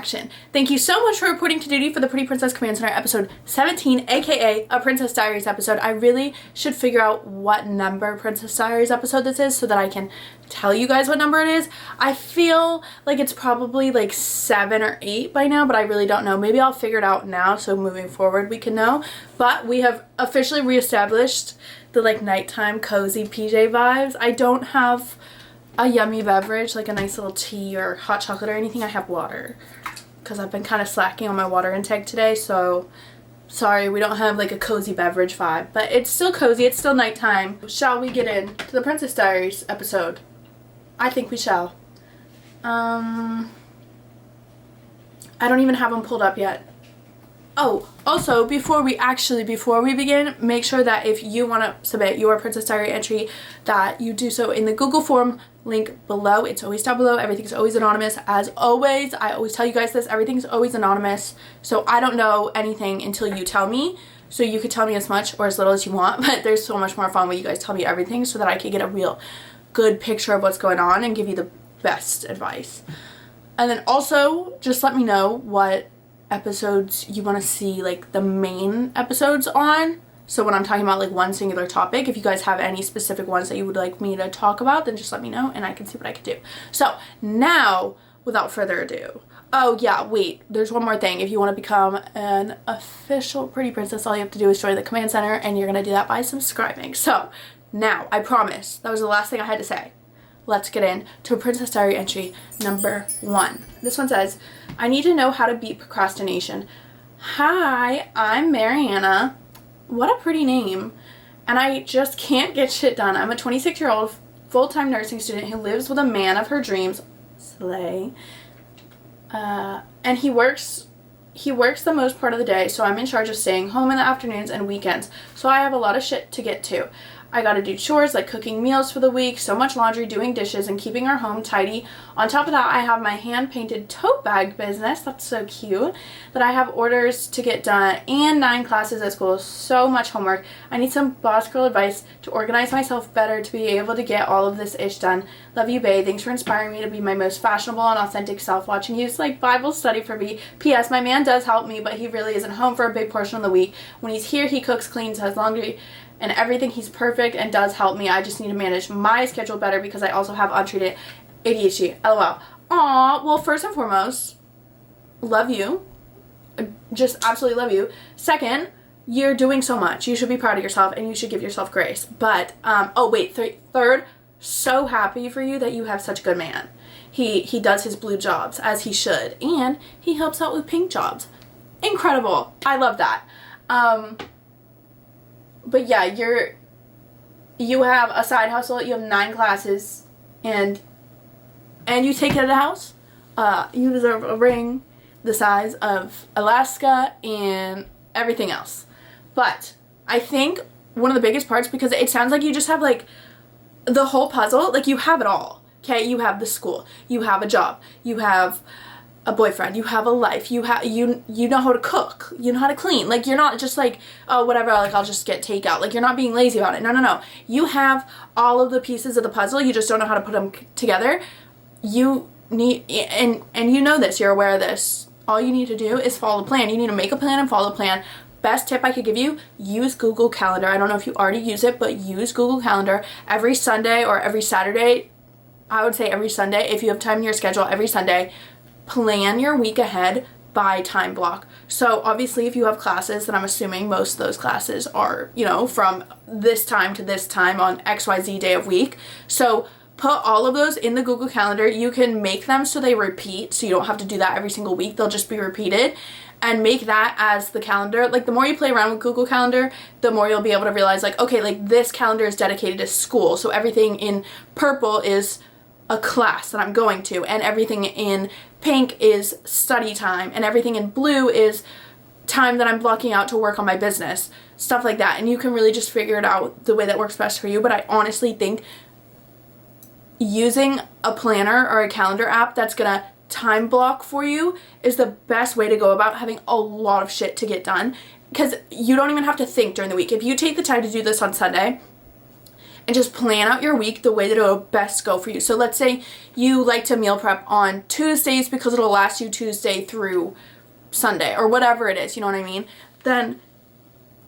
action. Thank you so much for reporting to duty for the Pretty Princess Command Center episode 17, aka a Princess Diaries episode. I really should figure out what number Princess Diaries episode this is so that I can tell you guys what number it is. I feel like it's probably like 7 or 8 by now, but I really don't know. Maybe I'll figure it out now so moving forward we can know. But we have officially reestablished the like nighttime cozy PJ vibes. I don't have a yummy beverage like a nice little tea or hot chocolate or anything. I have water because I've been kind of slacking on my water intake today, so sorry we don't have like a cozy beverage vibe, but it's still cozy, it's still nighttime. Shall we get into the Princess Diaries episode? I think we shall. I don't even have them pulled up yet. Oh, also, before we begin, make sure that if you want to submit your Princess Diary entry, that you do so in the Google form link below. It's always down below. Everything's always anonymous. As always, I always tell you guys this, everything's always anonymous. So I don't know anything until you tell me. So you could tell me as much or as little as you want, but there's so much more fun when you guys tell me everything so that I can get a real good picture of what's going on and give you the best advice. And then also, just let me know what episodes you want to see like the main episodes on. So when I'm talking about like one singular topic, if you guys have any specific ones that you would like me to talk about, then just let me know and I can see what I can do. So now, without further ado, oh yeah, wait, there's one more thing. If you want to become an official Pretty Princess, all you have to do is join the command center, and you're going to do that by subscribing. So now, I promise, that was the last thing I had to say. Let's get into Princess Diary entry number 1. This one says, I need to know how to beat procrastination. Hi, I'm Mariana. What a pretty name. And I just can't get shit done. I'm a 26-year-old full-time nursing student who lives with a man of her dreams, slay. And he works the most part of the day, so I'm in charge of staying home in the afternoons and weekends. So I have a lot of shit to get to. I gotta do chores like cooking meals for the week, so much laundry, doing dishes, and keeping our home tidy. On top of that, I have my hand-painted tote bag business, that's so cute, that I have orders to get done, and 9 classes at school, so much homework. I need some boss girl advice to organize myself better to be able to get all of this ish done. Love you, babe. Thanks for inspiring me to be my most fashionable and authentic self. Watching you is like Bible study for me. P.S. My man does help me, but he really isn't home for a big portion of the week. When he's here, he cooks, cleans, has laundry, and everything. He's perfect and does help me. I just need to manage my schedule better because I also have untreated ADHD. LOL. Aw, well, first and foremost, love you. Just absolutely love you. Second, you're doing so much. You should be proud of yourself and you should give yourself grace. But, third, so happy for you that you have such a good man. He does his blue jobs as he should, and he helps out with pink jobs. Incredible. I love that. But yeah, you have a side hustle, you have 9 classes, and you take care of the house. You deserve a ring the size of Alaska and everything else. But I think one of the biggest parts, because it sounds like you just have like the whole puzzle, like you have it all. Okay, you have the school, you have a job, you have a boyfriend, you have a life, you know how to cook, you know how to clean. Like, you're not just like, oh, whatever, like I'll just get takeout. Like, you're not being lazy about it. No. You have all of the pieces of the puzzle. You just don't know how to put them together. You need, and you know this, you're aware of this. All you need to do is follow the plan. You need to make a plan and follow the plan. Best tip I could give you, use Google Calendar. I don't know if you already use it, but use Google Calendar every Sunday or every Saturday. I would say every Sunday. If you have time in your schedule, every Sunday, plan your week ahead by time block. So obviously if you have classes, then I'm assuming most of those classes are, you know, from this time to this time on XYZ day of week. So put all of those in the Google Calendar. You can make them so they repeat, so you don't have to do that every single week. They'll just be repeated, and make that as the calendar. Like, the more you play around with Google Calendar, the more you'll be able to realize, like, okay, like this calendar is dedicated to school, so everything in purple is a class that I'm going to, and everything in pink is study time, and everything in blue is time that I'm blocking out to work on my business, stuff like that. And you can really just figure it out the way that works best for you. But I honestly think using a planner or a calendar app that's gonna time block for you is the best way to go about having a lot of shit to get done, because you don't even have to think during the week. If you take the time to do this on Sunday, and just plan out your week the way that it'll best go for you. So let's say you like to meal prep on Tuesdays because it'll last you Tuesday through Sunday or whatever it is, you know what I mean? Then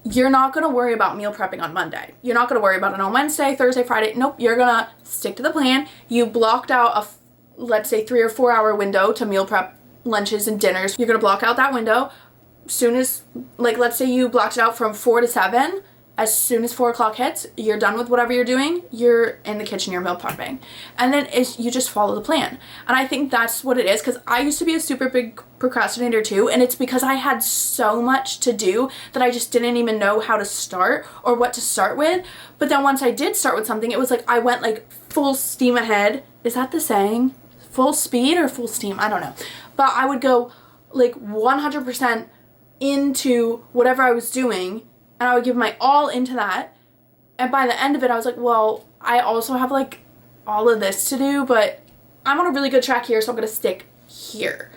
you're not going to worry about meal prepping on Monday. You're not going to worry about it on Wednesday, Thursday, Friday. Nope, you're going to stick to the plan. You blocked out a, let's say, 3 or 4 hour window to meal prep lunches and dinners. You're going to block out that window. Soon as, like, let's say you blocked it out from 4 to 7. As soon as 4 o'clock hits, you're done with whatever you're doing, you're in the kitchen, you're meal prepping. And then you just follow the plan. And I think that's what it is, because I used to be a super big procrastinator too, and it's because I had so much to do that I just didn't even know how to start or what to start with. But then once I did start with something, it was like I went like full steam ahead. Is that the saying? Full speed or full steam? I don't know. But I would go like 100% into whatever I was doing, and I would give my all into that. And by the end of it, I was like, well, I also have like all of this to do, but I'm on a really good track here, so I'm going to stick here.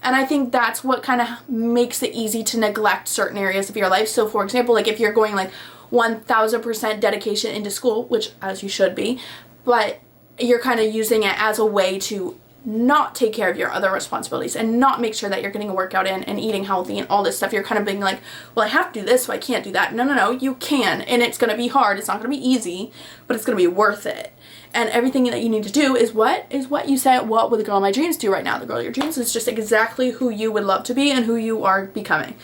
And I think that's what kind of makes it easy to neglect certain areas of your life. So for example, like if you're going like 1000% dedication into school, which as you should be, but you're kind of using it as a way to not take care of your other responsibilities and not make sure that you're getting a workout in and eating healthy and all this stuff. You're kind of being like, well, I have to do this, so I can't do that. No, you can. And it's going to be hard. It's not going to be easy, but it's going to be worth it. And everything that you need to do is what you said, what would the girl of my dreams do right now? The girl of your dreams is just exactly who you would love to be and who you are becoming.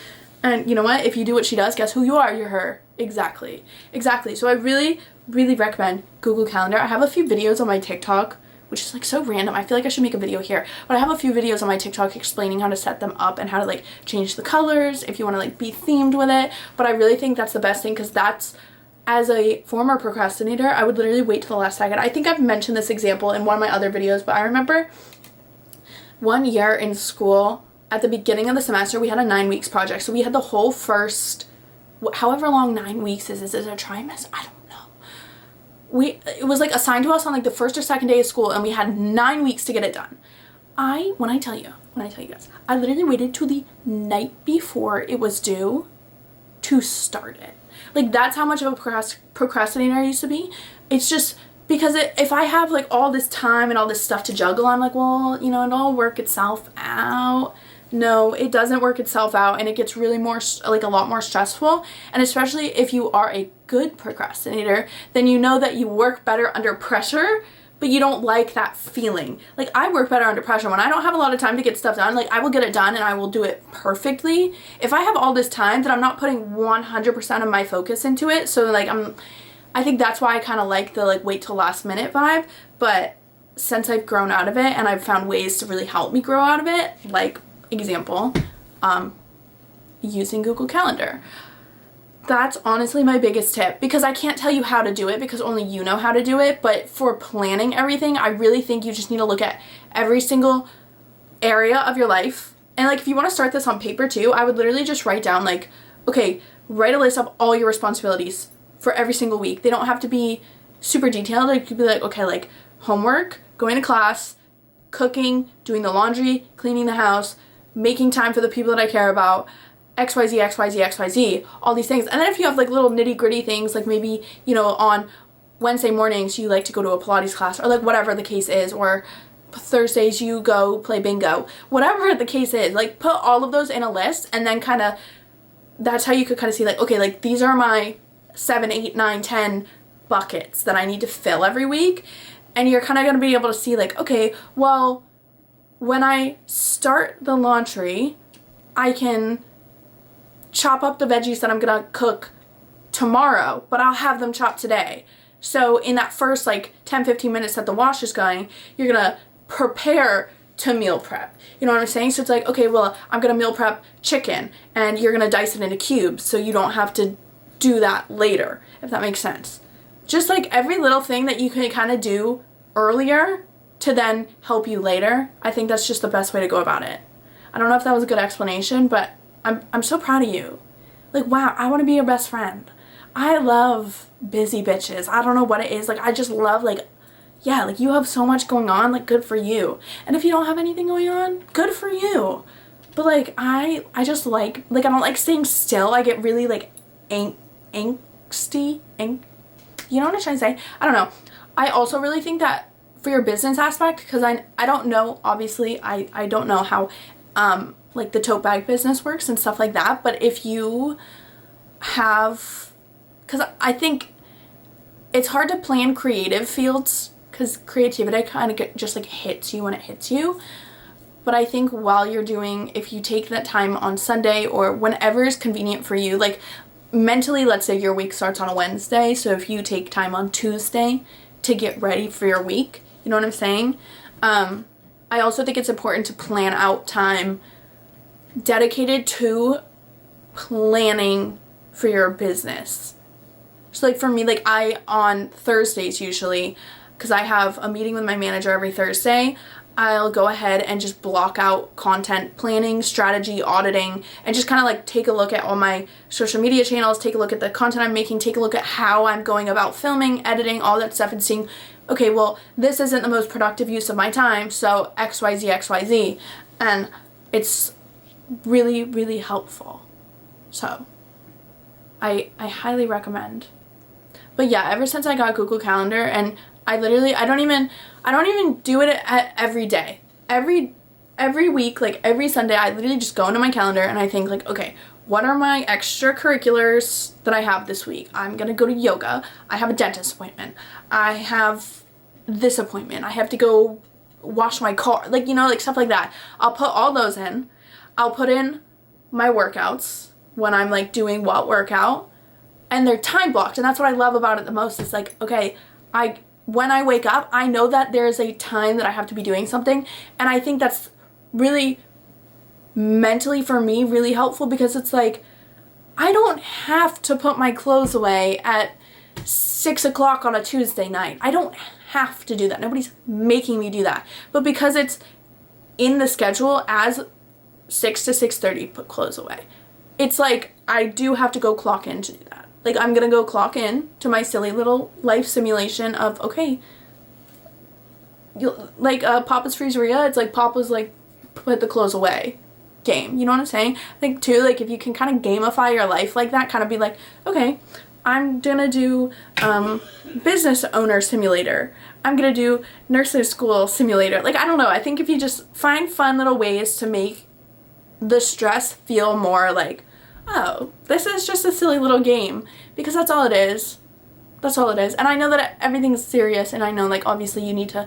And you know what? If you do what she does, guess who you are? You're her. Exactly. So I really, really recommend Google Calendar. I have a few videos on my TikTok, which is like so random. I feel like I should make a video here, but I have a few videos on my TikTok explaining how to set them up and how to like change the colors if you want to like be themed with it. But I really think that's the best thing, because that's, as a former procrastinator, I would literally wait till the last second. I think I've mentioned this example in one of my other videos, but I remember one year in school at the beginning of the semester, we had a 9 weeks project. So we had the whole first, however long 9 weeks is it a trimester? I don't know. It was like assigned to us on like the first or second day of school, and we had 9 weeks to get it done. When I tell you guys, I literally waited till the night before it was due to start it. Like, that's how much of a procrastinator I used to be. It's just because if I have like all this time and all this stuff to juggle, I'm like, well, you know, it'll work itself out. No, it doesn't work itself out, and it gets really a lot more stressful. And especially if you are a good procrastinator, then you know that you work better under pressure, but you don't like that feeling. Like, I work better under pressure. When I don't have a lot of time to get stuff done, like, I will get it done and I will do it perfectly. If I have all this time, then I'm not putting 100% of my focus into it. So like, I think that's why I kind of like the like wait till last minute vibe. But since I've grown out of it and I've found ways to really help me grow out of it, like example, using Google Calendar. That's honestly my biggest tip, because I can't tell you how to do it because only you know how to do it. But for planning everything, I really think you just need to look at every single area of your life. And like, if you want to start this on paper too, I would literally just write down like, okay, write a list of all your responsibilities for every single week. They don't have to be super detailed. It could be like, okay, like homework, going to class, cooking, doing the laundry, cleaning the house, making time for the people that I care about, XYZ, XYZ, XYZ, all these things. And then if you have like little nitty gritty things, like maybe, you know, on Wednesday mornings you like to go to a Pilates class, or like whatever the case is, or Thursdays you go play bingo, whatever the case is, like put all of those in a list, and then kind of, that's how you could kind of see like, okay, like these are my 7, 8, 9, 10 buckets that I need to fill every week. And you're kind of going to be able to see like, okay, well, when I start the laundry, I can chop up the veggies that I'm going to cook tomorrow, but I'll have them chopped today. So in that first like 10-15 minutes that the wash is going, you're going to prepare to meal prep. You know what I'm saying? So it's like, okay, well, I'm going to meal prep chicken, and you're going to dice it into cubes so you don't have to do that later, if that makes sense. Just like every little thing that you can kind of do earlier to then help you later. I think that's just the best way to go about it. I don't know if that was a good explanation, but I'm so proud of you. Like, wow, I want to be your best friend. I love busy bitches. I don't know what it is. Like, I just love, like, yeah, like you have so much going on, like good for you. And if you don't have anything going on, good for you. But like, I just like I don't like staying still. I get really like angsty. you know what I'm trying to say? I don't know. I also really think that for your business aspect, because I don't know, obviously, I don't know how, like the tote bag business works and stuff like that, but if you have, because I think it's hard to plan creative fields, because creativity kind of just like hits you when it hits you. But I think while you're doing, if you take that time on Sunday or whenever is convenient for you, like mentally, let's say your week starts on a Wednesday, so if you take time on Tuesday to get ready for your week, you know what I'm saying? I also think it's important to plan out time dedicated to planning for your business. So like for me, like on Thursdays usually, because I have a meeting with my manager every Thursday, I'll go ahead and just block out content planning, strategy, auditing, and just kind of like take a look at all my social media channels, take a look at the content I'm making, take a look at how I'm going about filming, editing, all that stuff, and seeing, okay, well, this isn't the most productive use of my time, so XYZ, XYZ. And it's really, really helpful. So I highly recommend. But yeah, ever since I got Google Calendar, and I don't even do it every day. Every week, like every Sunday, I literally just go into my calendar and I think like, okay, what are my extracurriculars that I have this week? I'm gonna go to yoga. I have a dentist appointment. I have this appointment. I have to go wash my car. Like, you know, like stuff like that. I'll put all those in. I'll put in my workouts when I'm like doing what workout, and they're time blocked. And that's what I love about it the most. It's like, okay, when I wake up, I know that there's a time that I have to be doing something. And I think that's really mentally for me really helpful, because it's like, I don't have to put my clothes away at 6 o'clock on a Tuesday night. I don't have to do that. Nobody's making me do that. But because it's in the schedule as 6 to 6:30, put clothes away, it's like I do have to go clock in to do that. Like, I'm gonna go clock in to my silly little life simulation of, okay, like Papa's Freezeria, it's like Papa's like put the clothes away game, you know what I'm saying? I think too, like if you can kind of gamify your life like that, kind of be like, okay, I'm gonna do business owner simulator, I'm gonna do nursery school simulator. Like, I don't know, I think if you just find fun little ways to make the stress feel more like, oh, this is just a silly little game, because that's all it is. That's all it is. And I know that everything's serious, and I know, like, obviously you need to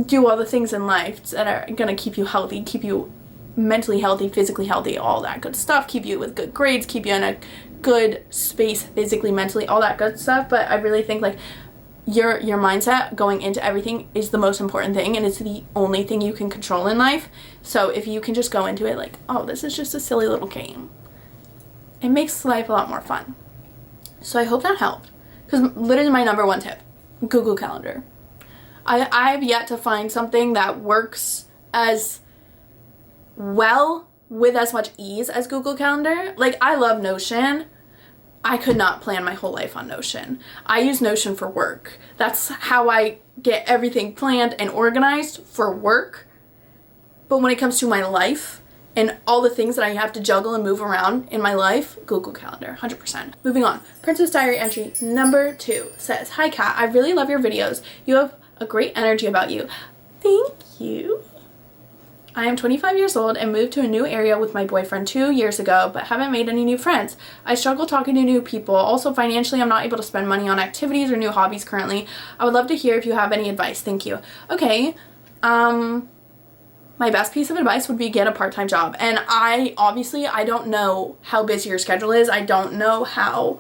do all the things in life that are gonna keep you healthy, keep you mentally healthy, physically healthy, all that good stuff, keep you with good grades, keep you in a good space physically, mentally, all that good stuff. But I really think, like, your mindset going into everything is the most important thing, and it's the only thing you can control in life. So if you can just go into it like, oh, this is just a silly little game, it makes life a lot more fun. So I hope that helped, because literally my number one tip, Google Calendar. I have yet to find something that works as well with as much ease as Google Calendar. Like, I love Notion. I could not plan my whole life on Notion. I use Notion for work. That's how I get everything planned and organized for work. But when it comes to my life and all the things that I have to juggle and move around in my life, Google Calendar, 100%. Moving on. Princess Diary entry number 2 says, "Hi Kat, I really love your videos. You have a great energy about you." Thank you. I am 25 years old and moved to a new area with my boyfriend 2 years ago, but haven't made any new friends. I struggle talking to new people. Also, financially, I'm not able to spend money on activities or new hobbies currently. I would love to hear if you have any advice. Thank you. Okay, my best piece of advice would be get a part-time job. And I don't know how busy your schedule is. I don't know,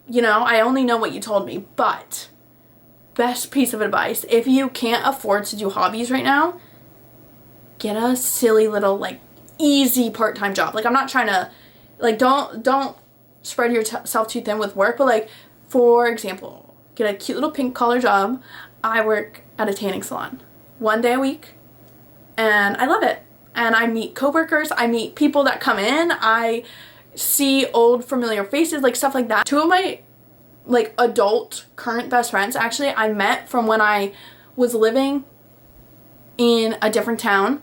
you know, I only know what you told me, but best piece of advice, if you can't afford to do hobbies right now, get a silly little, like, easy part-time job. Like, I'm not trying to, like, don't spread yourself too thin with work, but, like, for example, get a cute little pink collar job. I work at a tanning salon 1 day a week, and I love it. And I meet coworkers, I meet people that come in, I see old familiar faces, like, stuff like that. 2 of my, like, adult current best friends, actually, I met from when I was living in a different town,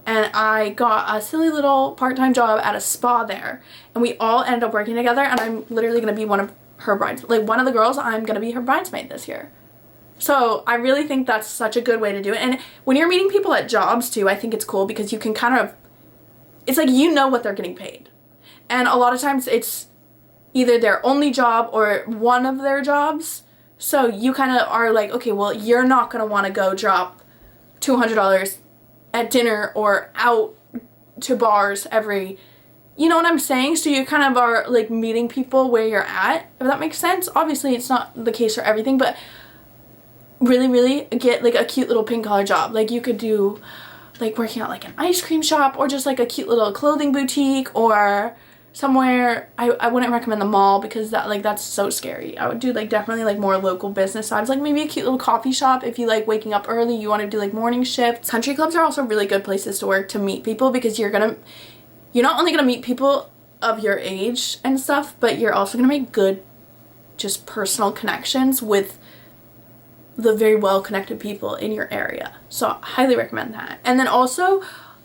and I got a silly little part-time job at a spa there, and we all ended up working together, and I'm literally gonna be one of her brides, like one of the girls, I'm gonna be her bridesmaid this year. So I really think that's such a good way to do it. And when you're meeting people at jobs too, I think it's cool because you can kind of, it's like you know what they're getting paid. And a lot of times it's either their only job or one of their jobs. So you kind of are like, okay, well, you're not going to want to go drop $200 at dinner or out to bars every, you know what I'm saying? So you kind of are like meeting people where you're at, if that makes sense. Obviously it's not the case for everything, but really get like a cute little pink collar job. Like you could do like working at like an ice cream shop, or just like a cute little clothing boutique, or somewhere, I wouldn't recommend the mall because that, like, that's so scary. I would do like definitely like more local business sides, like maybe a cute little coffee shop if you like waking up early, you want to do like morning shifts. Country clubs are also really good places to work to meet people, because you're not only gonna meet people of your age and stuff, but you're also gonna make good just personal connections with the very well connected people in your area. So I highly recommend that. And then also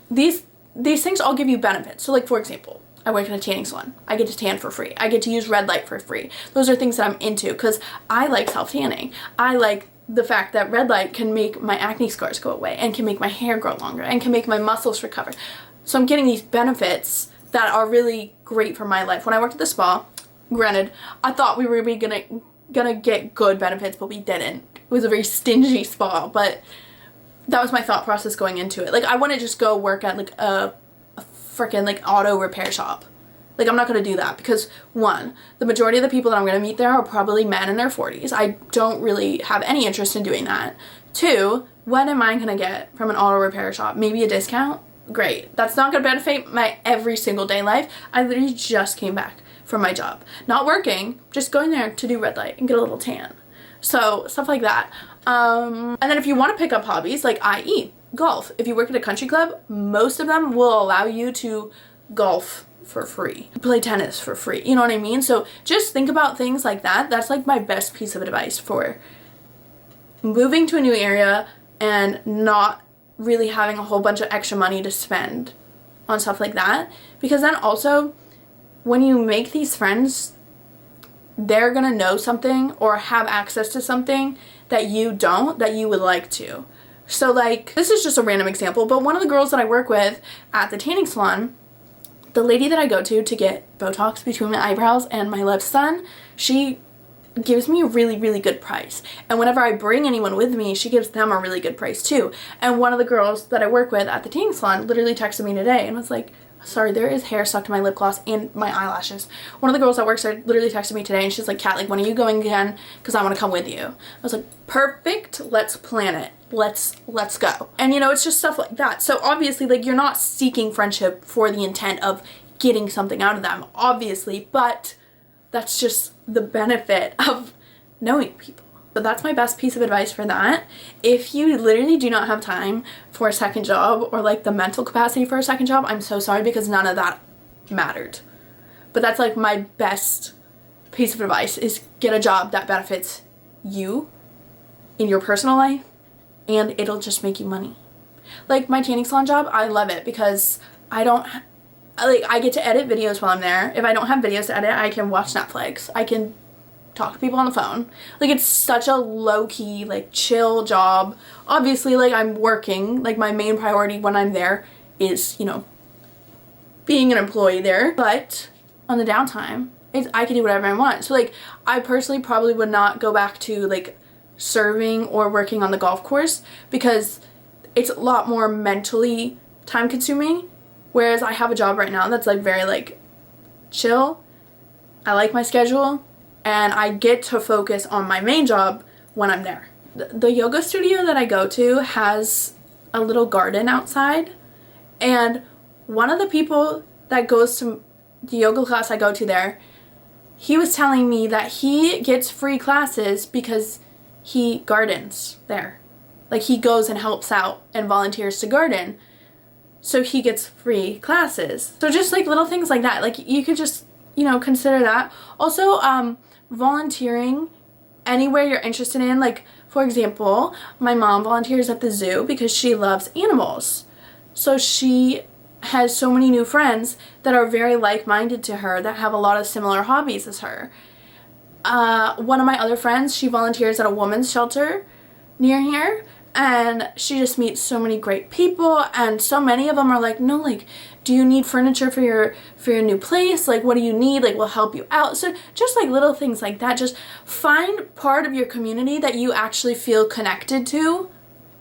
these things all give you benefits. So like, for example, I work in a tanning salon. I get to tan for free. I get to use red light for free. Those are things that I'm into because I like self-tanning. I like the fact that red light can make my acne scars go away, and can make my hair grow longer, and can make my muscles recover. So I'm getting these benefits that are really great for my life. When I worked at the spa, granted, I thought we were really gonna get good benefits, but we didn't. It was a very stingy spa, but that was my thought process going into it. Like, I wouldn't just go work at like a freaking like auto repair shop. Like, I'm not gonna do that because, one, the majority of the people that I'm gonna meet there are probably men in their 40s. I don't really have any interest in doing that. Two, what am I gonna get from an auto repair shop? Maybe a discount? Great. That's not gonna benefit my every single day life. I literally just came back from my job. Not working, just going there to do red light and get a little tan. So, stuff like that. And then if you want to pick up hobbies, like i.e. golf. If you work at a country club, most of them will allow you to golf for free, play tennis for free, you know what I mean? So just think about things like that. That's like my best piece of advice for moving to a new area and not really having a whole bunch of extra money to spend on stuff like that. Because then also, when you make these friends, they're gonna know something or have access to something that you don't, that you would like to. So like, this is just a random example, but one of the girls that I work with at the tanning salon, the lady that I go to get Botox between my eyebrows and my lips done, she gives me a really good price. And whenever I bring anyone with me, she gives them a really good price too. And one of the girls that I work with at the tanning salon literally texted me today and was like, sorry, there is hair stuck to my lip gloss and my eyelashes. One of the girls that works there literally texted me today and she's like, Kat, like, when are you going again? Because I want to come with you. I was like, perfect, let's plan it. Let's go. And you know, it's just stuff like that. So obviously, like, you're not seeking friendship for the intent of getting something out of them, obviously, but that's just the benefit of knowing people. So that's my best piece of advice for that. If you literally do not have time for a second job, or like the mental capacity for a second job, I'm so sorry, because none of that mattered. But that's like my best piece of advice, is get a job that benefits you in your personal life, and it'll just make you money. Like my tanning salon job, I love it because I get to edit videos while I'm there. If I don't have videos to edit, I can watch Netflix. I can talk to people on the phone. Like, it's such a low-key, like, chill job. Obviously, like, I'm working. Like, my main priority when I'm there is, you know, being an employee there. But on the downtime, I can do whatever I want. So, like, I personally probably would not go back to, like, serving or working on the golf course, because it's a lot more mentally time-consuming. Whereas I have a job right now that's, like, very, like, chill. I like my schedule. And I get to focus on my main job when I'm there. The yoga studio that I go to has a little garden outside. And one of the people that goes to the yoga class I go to there, he was telling me that he gets free classes because he gardens there. Like, he goes and helps out and volunteers to garden. So he gets free classes. So just like little things like that. Like, you could just, you know, consider that. Also, volunteering anywhere you're interested in. Like, for example, my mom volunteers at the zoo because she loves animals. So she has so many new friends that are very like-minded to her, that have a lot of similar hobbies as her. One of my other friends, she volunteers at a women's shelter near here, and she just meets so many great people, and so many of them are like, no, like, do you need furniture for your new place? Like, what do you need? Like, we'll help you out. So just like little things like that. Just find part of your community that you actually feel connected to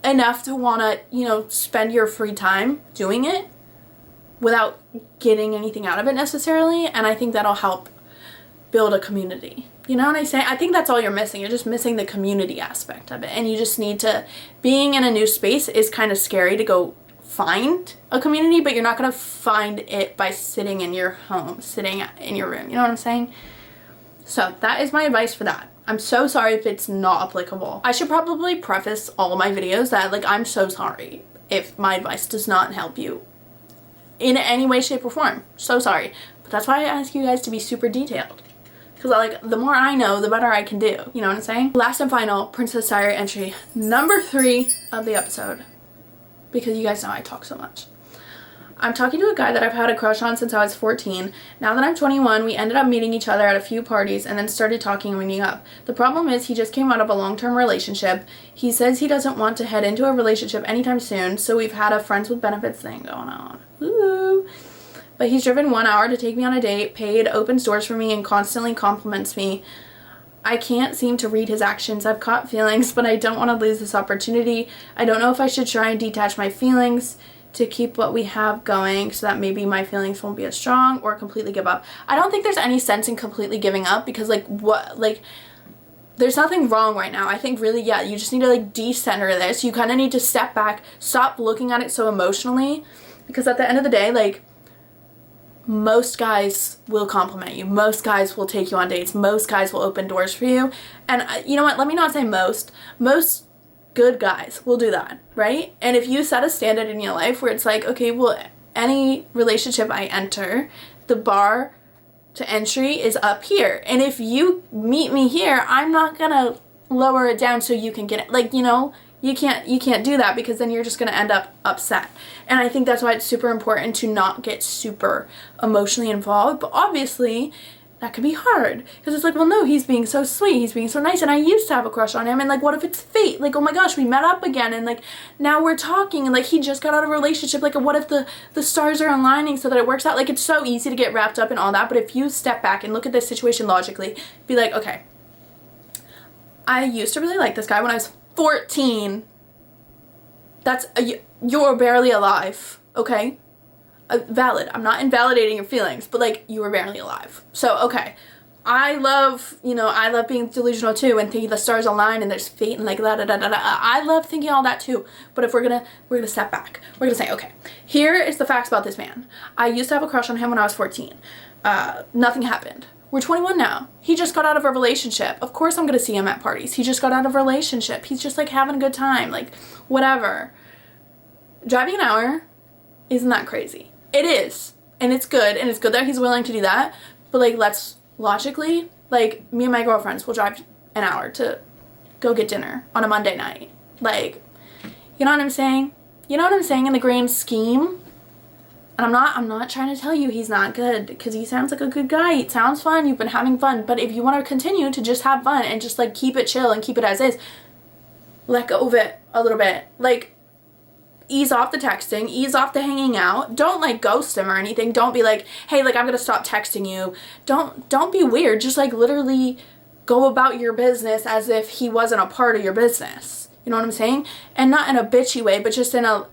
enough to want to, you know, spend your free time doing it without getting anything out of it necessarily. And I think that'll help build a community. You know what I'm saying? I think that's all you're missing. You're just missing the community aspect of it. And you just need to, being in a new space is kind of scary to go find a community, but you're not going to find it by sitting in your home, sitting in your room. You know what I'm saying? So that is my advice for that. I'm so sorry if it's not applicable. I should probably preface all my videos that, like, I'm so sorry if my advice does not help you in any way, shape, or form. So sorry. But that's why I ask you guys to be super detailed. Because, like, the more I know, the better I can do. You know what I'm saying? Last and final Princess Diary entry. Number 3 of the episode. Because you guys know I talk so much. I'm talking to a guy that I've had a crush on since I was 14. Now that I'm 21, we ended up meeting each other at a few parties and then started talking and meeting up. The problem is he just came out of a long-term relationship. He says he doesn't want to head into a relationship anytime soon, so we've had a friends with benefits thing going on. Ooh. But he's driven 1 hour to take me on a date, paid, opens doors for me, and constantly compliments me. I can't seem to read his actions. I've caught feelings, but I don't want to lose this opportunity. I don't know if I should try and detach my feelings to keep what we have going so that maybe my feelings won't be as strong, or completely give up. I don't think there's any sense in completely giving up, because, like, what, like, there's nothing wrong right now. I think really, yeah, you just need to, like, decenter this. You kind of need to step back, stop looking at it so emotionally, because at the end of the day, like, most guys will compliment you. Most guys will take you on dates. Most guys will open doors for you. And you know what? Let me not say most. Most good guys will do that, right? And if you set a standard in your life where it's like, okay, well, any relationship I enter, the bar to entry is up here. And if you meet me here, I'm not gonna lower it down so you can get it. Like, you know, you can't do that, because then you're just gonna end up upset. And I think that's why it's super important to not get super emotionally involved. But obviously that could be hard, because it's like, well, no, he's being so sweet, he's being so nice, and I used to have a crush on him, and, like, what if it's fate? Like, oh my gosh, we met up again, and, like, now we're talking, and, like, he just got out of a relationship. Like, what if the stars are aligning so that it works out? Like, it's so easy to get wrapped up in all that. But if you step back and look at this situation logically, be like, okay, I used to really like this guy when I was 14. That's you're barely alive, okay? Valid. I'm not invalidating your feelings, but, like, you were barely alive. So, okay. I love, you know, I love being delusional too, and thinking the stars align and there's fate and, like, da da da da da. I love thinking all that too. But if we're gonna step back. We're gonna say, okay, here is the facts about this man. I used to have a crush on him when I was 14. Nothing happened. We're 21 now. He just got out of a relationship. Of course I'm gonna see him at parties. He just got out of a relationship. He's just, like, having a good time. Like, whatever. Driving an hour isn't that crazy. It is. And it's good. And it's good that he's willing to do that. But, like, let's logically, like, me and my girlfriends will drive an hour to go get dinner on a Monday night. Like, you know what I'm saying? You know what I'm saying in the grand scheme? And I'm not trying to tell you he's not good, because he sounds like a good guy. It sounds fun. You've been having fun. But if you want to continue to just have fun and just, like, keep it chill and keep it as is, let go of it a little bit. Like, ease off the texting, ease off the hanging out. Don't, like, ghost him or anything. Don't be like, hey, like, I'm gonna stop texting you. Don't be weird. Just, like, literally go about your business as if he wasn't a part of your business. You know what I'm saying? And not in a bitchy way, but just in a,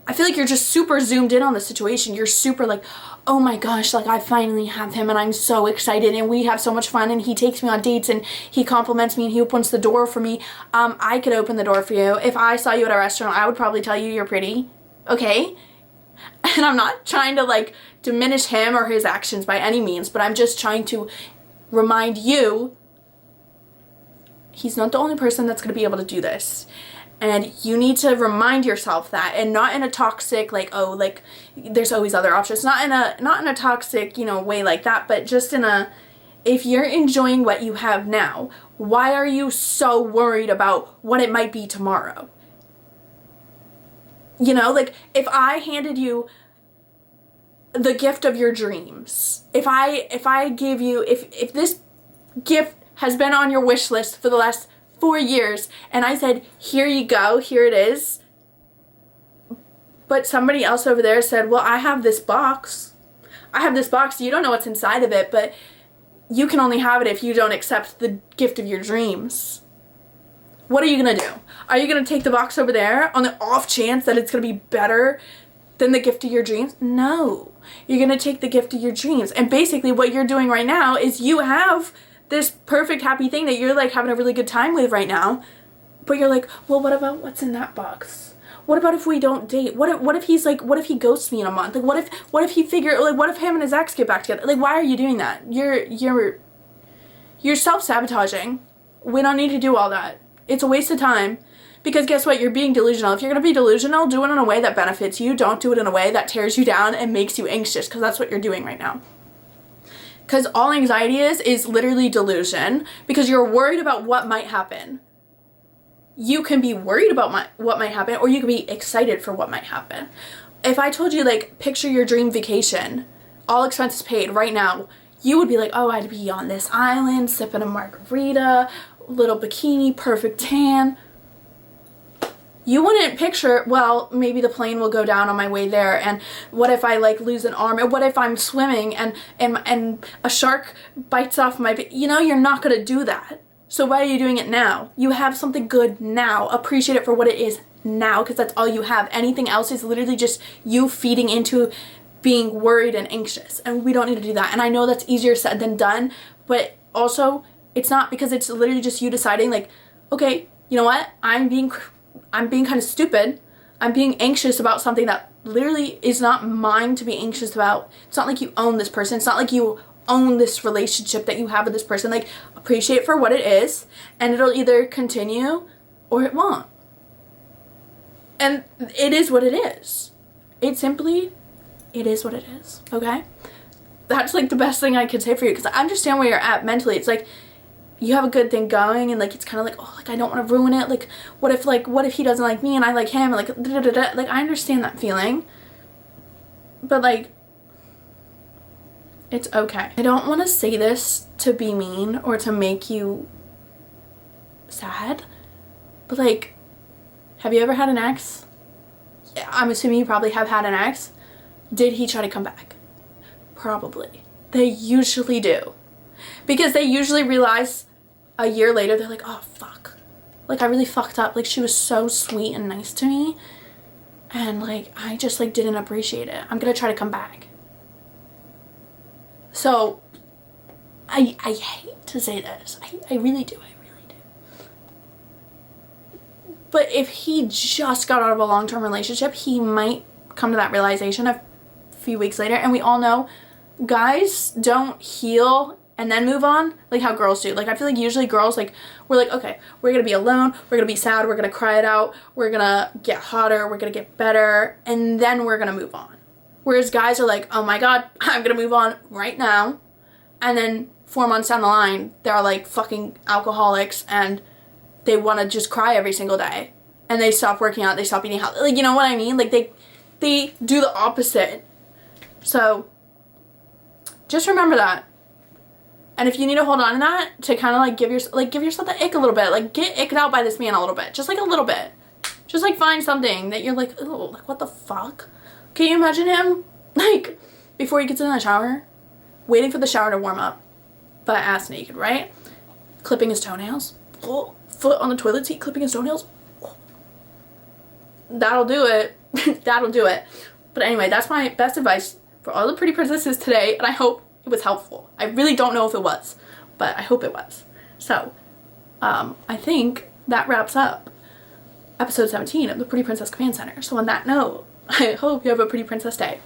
I feel like you're just super zoomed in on the situation. You're super like, oh my gosh, like, I finally have him and I'm so excited and we have so much fun and he takes me on dates and he compliments me and he opens the door for me. I could open the door for you. If I saw you at a restaurant, I would probably tell you you're pretty. Okay? And I'm not trying to, like, diminish him or his actions by any means, but I'm just trying to remind you he's not the only person that's going to be able to do this. And you need to remind yourself that, and not in a toxic, like, oh, like, there's always other options. Not in a toxic, you know, way like that, but just in a, if you're enjoying what you have now, why are you so worried about what it might be tomorrow? You know, like if I handed you the gift of your dreams, if I gave you, if this gift has been on your wish list for the last 4 years and I said, here you go, here it is, but somebody else over there said, well, I have this box, you don't know what's inside of it, but you can only have it if you don't accept the gift of your dreams. What are you gonna do? Are you gonna take the box over there on the off chance that it's gonna be better than the gift of your dreams? No. You're gonna take the gift of your dreams. And basically what you're doing right now is you have this perfect happy thing that you're like having a really good time with right now, but you're like, well, what about what's in that box? What about if we don't date? What if he's like, what if he ghosts me in a month? Like what if he what if him and his ex get back together? Like, why are you doing that? You're self-sabotaging. We don't need to do all that. It's a waste of time. Because guess what? You're being delusional. If you're going to be delusional, do it in a way that benefits you. Don't do it in a way that tears you down and makes you anxious, because that's what you're doing right now. Because all anxiety is literally delusion, because you're worried about what might happen. You can be worried about what might happen, or you can be excited for what might happen. If I told you, like, picture your dream vacation, all expenses paid right now, you would be like, oh, I'd be on this island, sipping a margarita, little bikini, perfect tan. You wouldn't picture, well, maybe the plane will go down on my way there, and what if I like lose an arm, or what if I'm swimming and a shark bites off my, you know, you're not going to do that. So why are you doing it now? You have something good now. Appreciate it for what it is now, because that's all you have. Anything else is literally just you feeding into being worried and anxious, and we don't need to do that. And I know that's easier said than done, but also it's not, because it's literally just you deciding like, okay, you know what, I'm being kind of stupid. I'm being anxious about something that literally is not mine to be anxious about. It's not like you own this person. It's not like you own this relationship that you have with this person. Like, appreciate it for what it is, and it'll either continue or it won't. And it is what it is. It is what it is, okay? That's like the best thing I could say for you, because I understand where you're at mentally. It's like, you have a good thing going, and like it's kind of like, oh, like I don't want to ruin it. Like what if he doesn't like me and I like him, and like da, da, da. Like I understand that feeling, but like it's okay. I don't want to say this to be mean or to make you sad, but like, have you ever had an ex? Yeah, I'm assuming you probably have had an ex. Did he try to come back? Probably. They usually do, because they usually realize a year later, they're like, oh fuck, like I really fucked up, like she was so sweet and nice to me, and like I just like didn't appreciate it. I'm gonna try to come back. So I hate to say this, I really do, but if he just got out of a long-term relationship, he might come to that realization a few weeks later. And we all know guys don't heal and then move on like how girls do. Like I feel like usually girls, like, we're like, okay, we're gonna be alone, we're gonna be sad, we're gonna cry it out, we're gonna get hotter, we're gonna get better, and then we're gonna move on. Whereas guys are like, oh my god, I'm gonna move on right now, and then 4 months down the line they're like fucking alcoholics and they want to just cry every single day, and they stop working out, they stop eating healthy, like, you know what I mean? Like they do the opposite. So just remember that. And if you need to hold on to that to kind of like give yourself the ick a little bit, like get icked out by this man a little bit, just like a little bit, just like find something that you're like, oh, like what the fuck? Can you imagine him like before he gets in the shower, waiting for the shower to warm up, but ass naked, right? Clipping his toenails, oh, foot on the toilet seat, clipping his toenails. Oh. That'll do it. That'll do it. But anyway, that's my best advice for all the pretty princesses today, and I hope it was helpful. I really don't know if it was, but I hope it was. So, I think that wraps up episode 17 of the Pretty Princess Command Center. So on that note, I hope you have a pretty princess day.